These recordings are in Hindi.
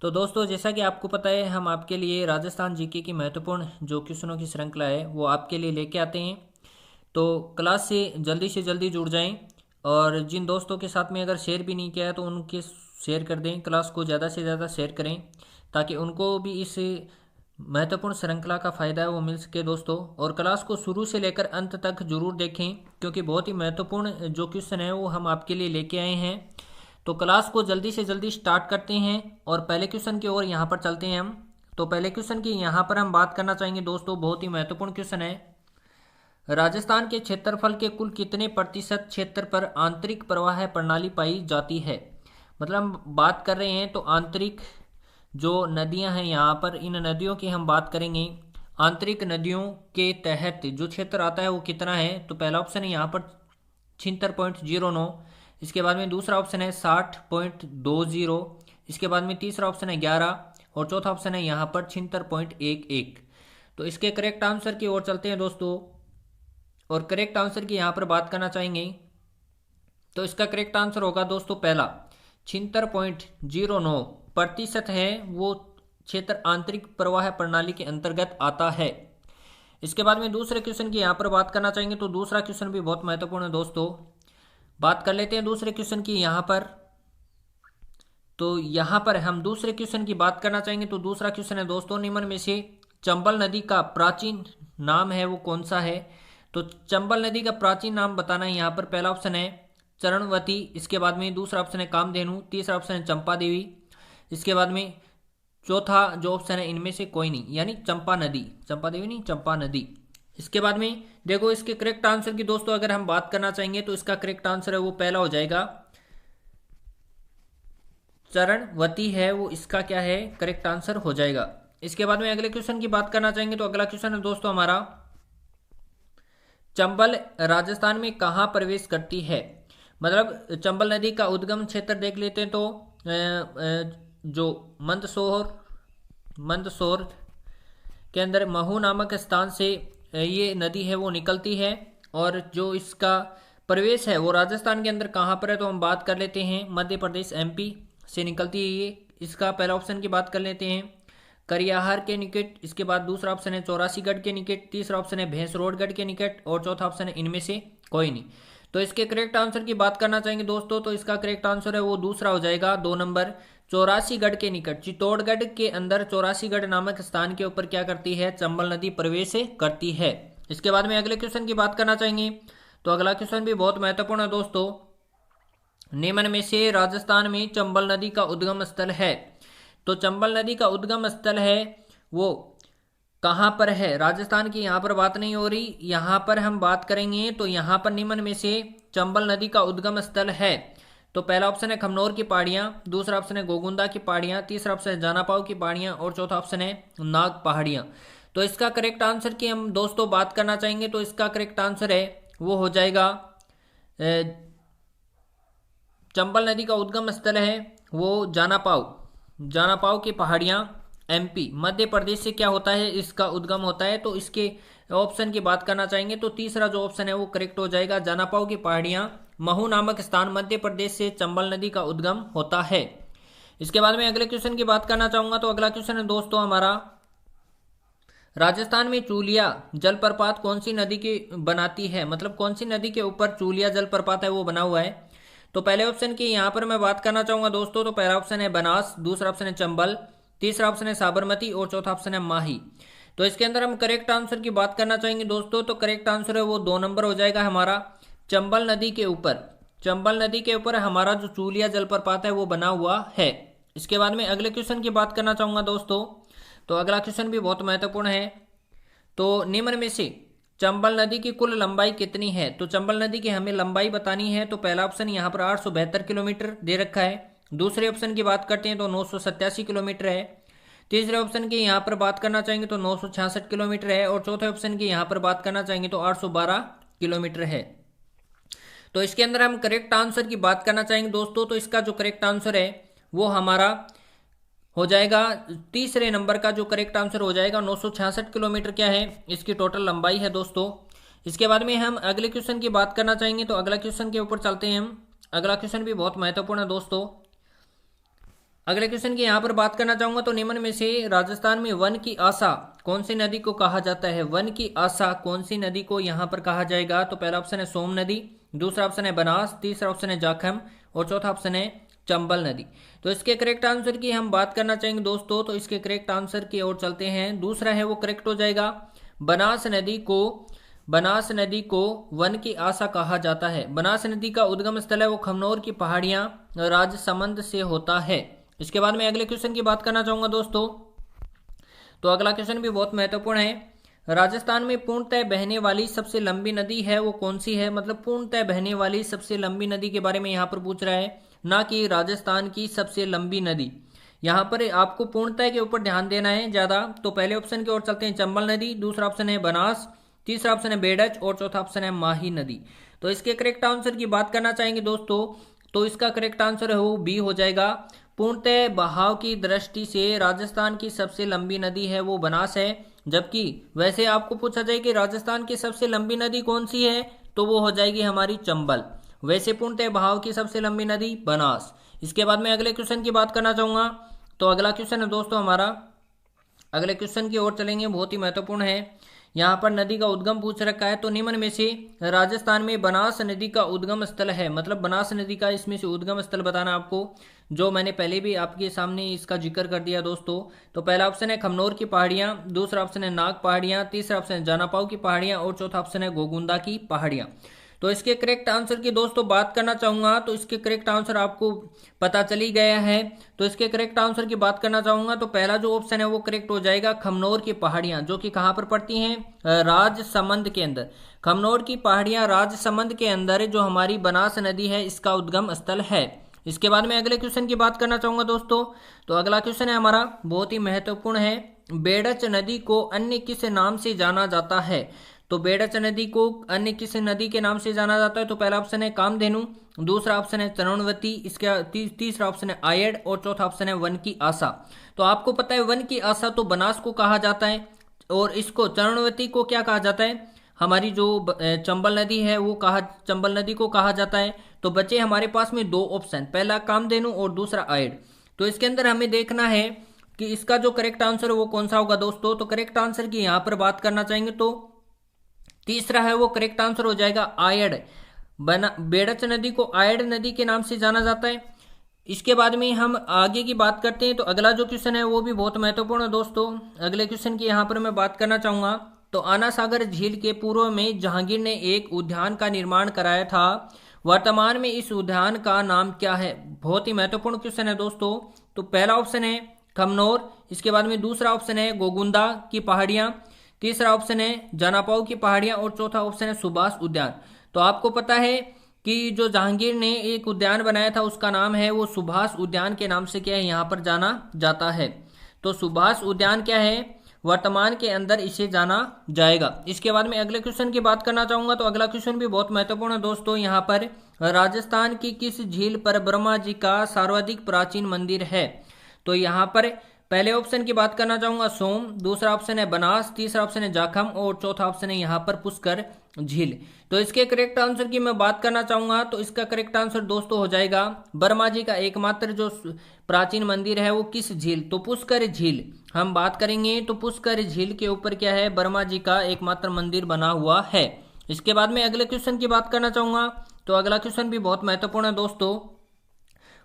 तो दोस्तों, जैसा कि आपको पता है, हम आपके लिए राजस्थान जीके की महत्वपूर्ण जो क्वेश्चनों की श्रृंखला है वो आपके लिए लेके आते हैं। तो क्लास से जल्दी जुड़ जाएं। और जिन दोस्तों के साथ में अगर शेयर भी नहीं किया है तो उनके शेयर कर दें, क्लास को ज़्यादा से ज़्यादा शेयर करें ताकि उनको भी इस महत्वपूर्ण श्रृंखला का फ़ायदा है वो मिल सके दोस्तों। और क्लास को शुरू से लेकर अंत तक जरूर देखें क्योंकि बहुत ही महत्वपूर्ण जो क्वेश्चन है वो हम आपके लिए लेके आए हैं। तो क्लास को जल्दी से जल्दी स्टार्ट करते हैं और पहले क्वेश्चन की ओर यहाँ पर चलते हैं हम। तो पहले क्वेश्चन की यहाँ पर हम बात करना चाहेंगे दोस्तों, बहुत ही महत्वपूर्ण क्वेश्चन है। राजस्थान के क्षेत्रफल के कुल कितने प्रतिशत क्षेत्र पर आंतरिक प्रवाह प्रणाली पाई जाती है। मतलब हम बात कर रहे हैं तो आंतरिक जो नदियां हैं यहाँ पर, इन नदियों की हम बात करेंगे। आंतरिक नदियों के तहत जो क्षेत्र आता है वो कितना है। तो पहला ऑप्शन है यहाँ पर 76.09। इसके बाद में दूसरा ऑप्शन है 60.20। इसके बाद में तीसरा ऑप्शन है 11 और चौथा ऑप्शन है यहाँ पर 76.11। तो इसके करेक्ट आंसर की ओर चलते हैं दोस्तों और करेक्ट आंसर की यहाँ पर बात करना चाहेंगे। तो इसका करेक्ट आंसर होगा दोस्तों पहला 76.09% है वो क्षेत्र आंतरिक प्रवाह प्रणाली के अंतर्गत आता है। इसके बाद में दूसरे क्वेश्चन की यहाँ पर बात करना चाहेंगे। तो दूसरा क्वेश्चन भी बहुत महत्वपूर्ण है दोस्तों, बात कर लेते हैं दूसरे क्वेश्चन की यहाँ पर। तो यहाँ पर हम दूसरे क्वेश्चन की बात करना चाहेंगे। तो दूसरा क्वेश्चन है दोस्तों, निम्न में से चंबल नदी का प्राचीन नाम है वो कौन सा है। तो चंबल नदी का प्राचीन नाम बताना है यहाँ पर। पहला ऑप्शन है चरणवती, इसके बाद में दूसरा ऑप्शन है कामधेनु, तीसरा ऑप्शन है चंपा देवी, इसके बाद में चौथा जो ऑप्शन है इनमें से कोई नहीं, यानी चंपा नदी, चंपा देवी नहीं चंपा नदी। इसके बाद में देखो इसके करेक्ट आंसर की दोस्तों अगर हम बात करना चाहेंगे तो इसका करेक्ट आंसर है वो पहला हो जाएगा चरणवती है वो इसका क्या है करेक्ट आंसर हो जाएगा। इसके बाद में अगले क्वेश्चन की बात करना चाहेंगे। तो अगला क्वेश्चन है दोस्तों हमारा, चंबल राजस्थान में कहाँ प्रवेश करती है। मतलब चंबल नदी का उद्गम क्षेत्र देख लेते हैं तो जो मंदसौर के अंदर महू नामक स्थान से ये नदी है वो निकलती है। और जो इसका प्रवेश है वो राजस्थान के अंदर कहाँ पर है तो हम बात कर लेते हैं मध्य प्रदेश एमपी से निकलती है ये। इसका पहला ऑप्शन की बात कर लेते हैं करियाहार के निकट, इसके बाद दूसरा ऑप्शन है चौरासीगढ़ के निकट, तीसरा ऑप्शन है भैंसरोडगढ़ के निकट और चौथा ऑप्शन है इनमें से कोई नहीं। तो इसके करेक्ट आंसर की बात करना चाहेंगे दोस्तों तो इसका करेक्ट आंसर है वो दूसरा हो जाएगा 2 नंबर चौरासीगढ़ के निकट। चित्तौड़गढ़ के अंदर चौरासीगढ़ नामक स्थान के ऊपर क्या करती है चंबल नदी प्रवेश करती है। इसके बाद में अगले क्वेश्चन की बात करना चाहेंगे। तो अगला क्वेश्चन भी बहुत महत्वपूर्ण है दोस्तों, निम्न में से राजस्थान में चंबल नदी का उद्गम स्थल है। तो चंबल नदी का उद्गम स्थल है वो कहाँ पर है, राजस्थान की यहाँ पर बात नहीं हो रही, यहाँ पर हम बात करेंगे। तो यहाँ पर निम्न में से चंबल नदी का उद्गम स्थल है। तो पहला ऑप्शन है खमनोर की पहाड़ियाँ, दूसरा ऑप्शन है गोगुंदा की पहाड़ियाँ, तीसरा ऑप्शन है जानापाव की पहाड़ियाँ और चौथा ऑप्शन है नाग पहाड़ियाँ। तो इसका करेक्ट आंसर की हम दोस्तों बात करना चाहेंगे। तो इसका करेक्ट आंसर है वो हो जाएगा चंबल नदी का उद्गम स्थल है वो जानापाव की पहाड़ियाँ एमपी मध्य प्रदेश से क्या होता है इसका उद्गम होता है। तो इसके ऑप्शन की बात करना चाहेंगे तो तीसरा जो ऑप्शन है वो करेक्ट हो जाएगा, जानापाव की पहाड़ियाँ महू नामक स्थान मध्य प्रदेश से चंबल नदी का उद्गम होता है। इसके बाद में अगले क्वेश्चन की बात करना चाहूंगा। तो अगला क्वेश्चन है दोस्तों हमारा, राजस्थान में चूलिया जलप्रपात कौन सी नदी की बनाती है। मतलब कौन सी नदी के ऊपर चूलिया जलप्रपात है वो बना हुआ है। तो पहले ऑप्शन की यहाँ पर मैं बात करना चाहूंगा दोस्तों। तो पहला ऑप्शन है बनास, दूसरा ऑप्शन है चंबल, तीसरा ऑप्शन है साबरमती और चौथा ऑप्शन है माही। तो इसके अंदर हम करेक्ट आंसर की बात करना चाहेंगे दोस्तों। तो करेक्ट आंसर है वो 2 नंबर हो जाएगा हमारा, चंबल नदी के ऊपर हमारा जो चूलिया जलप्रपात है वो बना हुआ है। इसके बाद में अगले क्वेश्चन की बात करना चाहूंगा दोस्तों। तो अगला क्वेश्चन भी बहुत महत्वपूर्ण है। तो निम्न में से चंबल नदी की कुल लंबाई कितनी है। तो चंबल नदी की हमें लंबाई बतानी है। तो पहला ऑप्शन यहाँ पर 872 किलोमीटर दे रखा है, दूसरे ऑप्शन की बात करते हैं तो 987 किलोमीटर है, तीसरे ऑप्शन की यहाँ पर बात करना चाहेंगे तो 966 किलोमीटर है और चौथे ऑप्शन की यहाँ पर बात करना चाहेंगे तो 812 किलोमीटर है। तो इसके अंदर हम करेक्ट आंसर की बात करना चाहेंगे दोस्तों। तो इसका जो करेक्ट आंसर है वो हमारा हो जाएगा तीसरे नंबर का जो करेक्ट आंसर हो जाएगा 966 किलोमीटर क्या है इसकी टोटल लंबाई है दोस्तों। इसके बाद में हम अगले क्वेश्चन की बात करना चाहेंगे। तो अगला क्वेश्चन के ऊपर चलते हैं हम। अगला क्वेश्चन भी बहुत महत्वपूर्ण है दोस्तों, अगले क्वेश्चन की यहाँ पर बात करना चाहूंगा, तो निम्न में से राजस्थान में वन की आशा कौन सी नदी को कहा जाता है? वन की आशा कौन सी नदी को यहाँ पर कहा जाएगा? तो पहला ऑप्शन है सोम नदी, दूसरा ऑप्शन है बनास, तीसरा ऑप्शन है जाखम और चौथा ऑप्शन है चंबल नदी। तो इसके करेक्ट आंसर की हम बात करना चाहेंगे दोस्तों, तो इसके करेक्ट आंसर की ओर चलते हैं। दूसरा है वो करेक्ट हो जाएगा। बनास नदी को वन की आशा कहा जाता है। बनास नदी का उद्गम स्थल है वो खमनोर की पहाड़ियां राजसमंद से होता है। इसके बाद में अगले क्वेश्चन की बात करना चाहूंगा दोस्तों, तो अगला क्वेश्चन भी बहुत महत्वपूर्ण है। राजस्थान में पूर्णतः बहने वाली सबसे लंबी नदी है वो कौन सी है? मतलब पूर्णतः बहने वाली सबसे लंबी नदी के बारे में यहाँ पर पूछ रहा है, ना कि राजस्थान की सबसे लंबी नदी। यहाँ पर आपको पूर्णतः के ऊपर ध्यान देना है ज्यादा। तो पहले ऑप्शन की ओर चलते हैं, चंबल नदी, दूसरा ऑप्शन है बनास, तीसरा ऑप्शन है बेडच और चौथा ऑप्शन है माही नदी। तो इसके करेक्ट आंसर की बात करना चाहेंगे दोस्तों, तो इसका करेक्ट आंसर है वो बी हो जाएगा। पूर्णतः बहाव की दृष्टि से राजस्थान की सबसे लंबी नदी है वो बनास है, जबकि वैसे आपको पूछा जाए कि राजस्थान की सबसे लंबी नदी कौन सी है, तो वो हो जाएगी हमारी चंबल। वैसे पूर्णतः बहाव की सबसे लंबी नदी बनास। इसके बाद में अगले क्वेश्चन की बात करना चाहूंगा, तो अगला क्वेश्चन है दोस्तों हमारा, अगले क्वेश्चन की ओर चलेंगे, बहुत ही महत्वपूर्ण है। यहाँ पर नदी का उद्गम पूछ रखा है, तो निम्न में से राजस्थान में बनास नदी का उद्गम स्थल है, मतलब बनास नदी का इसमें से उद्गम स्थल बताना आपको, जो मैंने पहले भी आपके सामने इसका जिक्र कर दिया दोस्तों। तो पहला ऑप्शन है खमनोर की पहाड़ियां, दूसरा ऑप्शन है नाग पहाड़ियां, तीसरा ऑप्शन है जानापाव की पहाड़ियां और चौथा ऑप्शन है गोगुंदा की पहाड़ियां। तो इसके करेक्ट आंसर की दोस्तों बात करना चाहूंगा, तो इसके करेक्ट आंसर आपको पता चली गया है। तो इसके करेक्ट आंसर की बात करना चाहूंगा, तो पहला जो ऑप्शन है वो करेक्ट हो जाएगा, खमनोर की पहाड़ियां, जो कि कहां पर पड़ती हैं? राजसमंद के अंदर। खमनोर की पहाड़ियां राजसमंद के अंदर जो हमारी बनास नदी है इसका उद्गम स्थल है। इसके बाद में अगले क्वेश्चन की बात करना चाहूंगा दोस्तों, तो अगला क्वेश्चन है हमारा, बहुत ही महत्वपूर्ण है। बेडच नदी को अन्य किस नाम से जाना जाता है? तो बेडच नदी को अन्य किस नदी के नाम से जाना जाता है? तो पहला ऑप्शन है कामधेनु, दूसरा ऑप्शन है चरणवती, इसका तीसरा ऑप्शन है आयड और चौथा ऑप्शन है वन की आशा। तो आपको पता है वन की आशा तो बनास को कहा जाता है, और इसको चरणवती को क्या कहा जाता है? हमारी जो चंबल नदी है वो चंबल नदी को कहा जाता है। तो बचे हमारे पास में दो ऑप्शन, पहला कामधेनु और दूसरा आयड। तो इसके अंदर हमें देखना है कि इसका जो करेक्ट आंसर है वो कौन सा होगा दोस्तों। तो करेक्ट आंसर की यहाँ पर बात करना चाहेंगे, तो तीसरा है वो करेक्ट आंसर हो जाएगा आयड। बेडच नदी को आयड नदी के नाम से जाना जाता है। इसके बाद में हम आगे की बात करते हैं, तो अगला जो क्वेश्चन है वो भी बहुत महत्वपूर्ण है दोस्तों। अगले क्वेश्चन की यहाँ पर मैं बात करना चाहूंगा, तो आना सागर झील के पूर्व में जहांगीर ने एक उद्यान का निर्माण कराया था, वर्तमान में इस उद्यान का नाम क्या है? बहुत ही महत्वपूर्ण क्वेश्चन है दोस्तों। तो पहला ऑप्शन है खमनोर, इसके बाद में दूसरा ऑप्शन है गोगुंदा की पहाड़ियां, तीसरा ऑप्शन है जानापाव की पहाड़ियां और चौथा ऑप्शन है सुभाष उद्यान। तो आपको पता है कि जो जहांगीर ने एक उद्यान बनाया था उसका नाम है वो सुभाष उद्यान के नाम से क्या है यहाँ पर जाना जाता है। तो सुभाष उद्यान क्या है, वर्तमान के अंदर इसे जाना जाएगा। इसके बाद में अगले क्वेश्चन की बात करना चाहूंगा, तो अगला क्वेश्चन भी बहुत महत्वपूर्ण है दोस्तों। यहाँ पर राजस्थान की किस झील पर ब्रह्मा जी का सर्वाधिक प्राचीन मंदिर है? तो यहाँ पर पहले ऑप्शन की बात करना चाहूंगा सोम, दूसरा ऑप्शन है बनास, तीसरा ऑप्शन है जाखम और चौथा ऑप्शन है यहाँ पर पुष्कर झील। तो इसके करेक्ट आंसर की मैं बात करना चाहूंगा, तो इसका करेक्ट आंसर दोस्तों हो जाएगा ब्रह्मा जी का एकमात्र जो प्राचीन मंदिर है वो किस झील? तो पुष्कर झील हम बात करेंगे, तो पुष्कर झील के ऊपर क्या है, ब्रह्मा जी का एकमात्र मंदिर बना हुआ है। इसके बाद में अगले क्वेश्चन की बात करना चाहूंगा, तो अगला क्वेश्चन भी बहुत महत्वपूर्ण है दोस्तों।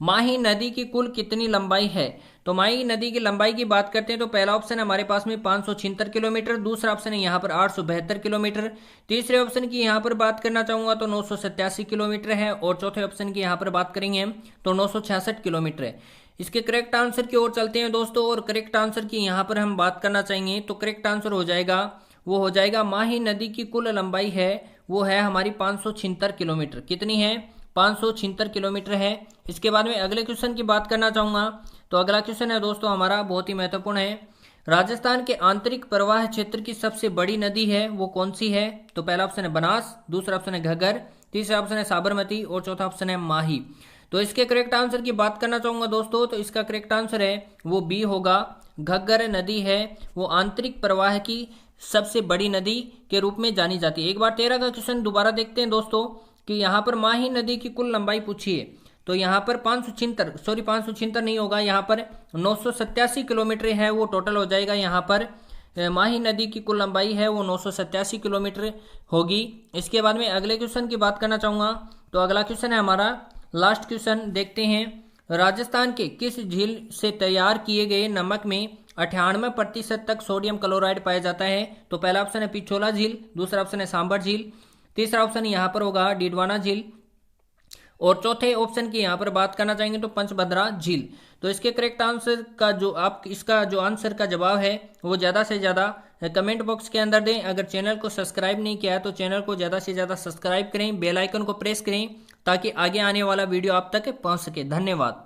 माही नदी की कुल कितनी लंबाई है? तो माही नदी की लंबाई की बात करते हैं, तो पहला ऑप्शन है हमारे पास में 576 किलोमीटर, दूसरा ऑप्शन है यहाँ पर 872 किलोमीटर, तीसरे ऑप्शन की यहाँ पर बात करना चाहूंगा तो 987 किलोमीटर है और चौथे ऑप्शन की यहाँ पर बात करेंगे हम तो 966 किलोमीटर है। इसके करेक्ट आंसर की ओर चलते हैं दोस्तों, और करेक्ट आंसर की यहाँ पर हम बात करना चाहेंगे, तो करेक्ट आंसर हो जाएगा वो हो जाएगा माही नदी की कुल लंबाई है वो है हमारी 576 किलोमीटर। कितनी है? 576 किलोमीटर है। इसके बाद में अगले क्वेश्चन की बात करना चाहूंगा, तो अगला क्वेश्चन है दोस्तों हमारा बहुत ही महत्वपूर्ण है। राजस्थान के आंतरिक प्रवाह क्षेत्र की सबसे बड़ी नदी है वो कौन सी है? तो पहला ऑप्शन है बनास, दूसरा ऑप्शन है घग्गर, तीसरा ऑप्शन है साबरमती और चौथा ऑप्शन है माही। तो इसके करेक्ट आंसर की बात करना चाहूंगा दोस्तों, तो इसका करेक्ट आंसर है वो बी होगा। घग्गर नदी है वो आंतरिक प्रवाह की सबसे बड़ी नदी के रूप में जानी जाती है। एक बार 13 का क्वेश्चन दोबारा देखते हैं दोस्तों कि यहाँ पर माही नदी की कुल लंबाई पूछी है, तो यहाँ पर 576 नहीं होगा, यहाँ पर 987 किलोमीटर है वो टोटल हो जाएगा। यहाँ पर माही नदी की कुल लंबाई है वो 987 किलोमीटर होगी। इसके बाद में अगले क्वेश्चन की बात करना चाहूँगा। तो अगला क्वेश्चन है हमारा लास्ट क्वेश्चन, देखते हैं। राजस्थान के किस झील से तैयार किए गए नमक में 98% तक सोडियम क्लोराइड पाया जाता है? तो पहला ऑप्शन है पिछोला झील, दूसरा ऑप्शन है सांबर झील, तीसरा ऑप्शन यहाँ पर होगा डिडवाना झील, और चौथे ऑप्शन की यहाँ पर बात करना चाहेंगे तो पंचभद्रा झील। तो इसके करेक्ट आंसर का इसका जो आंसर का जवाब है वो ज़्यादा से ज़्यादा कमेंट बॉक्स के अंदर दें। अगर चैनल को सब्सक्राइब नहीं किया है तो चैनल को ज़्यादा से ज़्यादा सब्सक्राइब करें, बेल आइकन को प्रेस करें ताकि आगे आने वाला वीडियो आप तक पहुँच सके। धन्यवाद।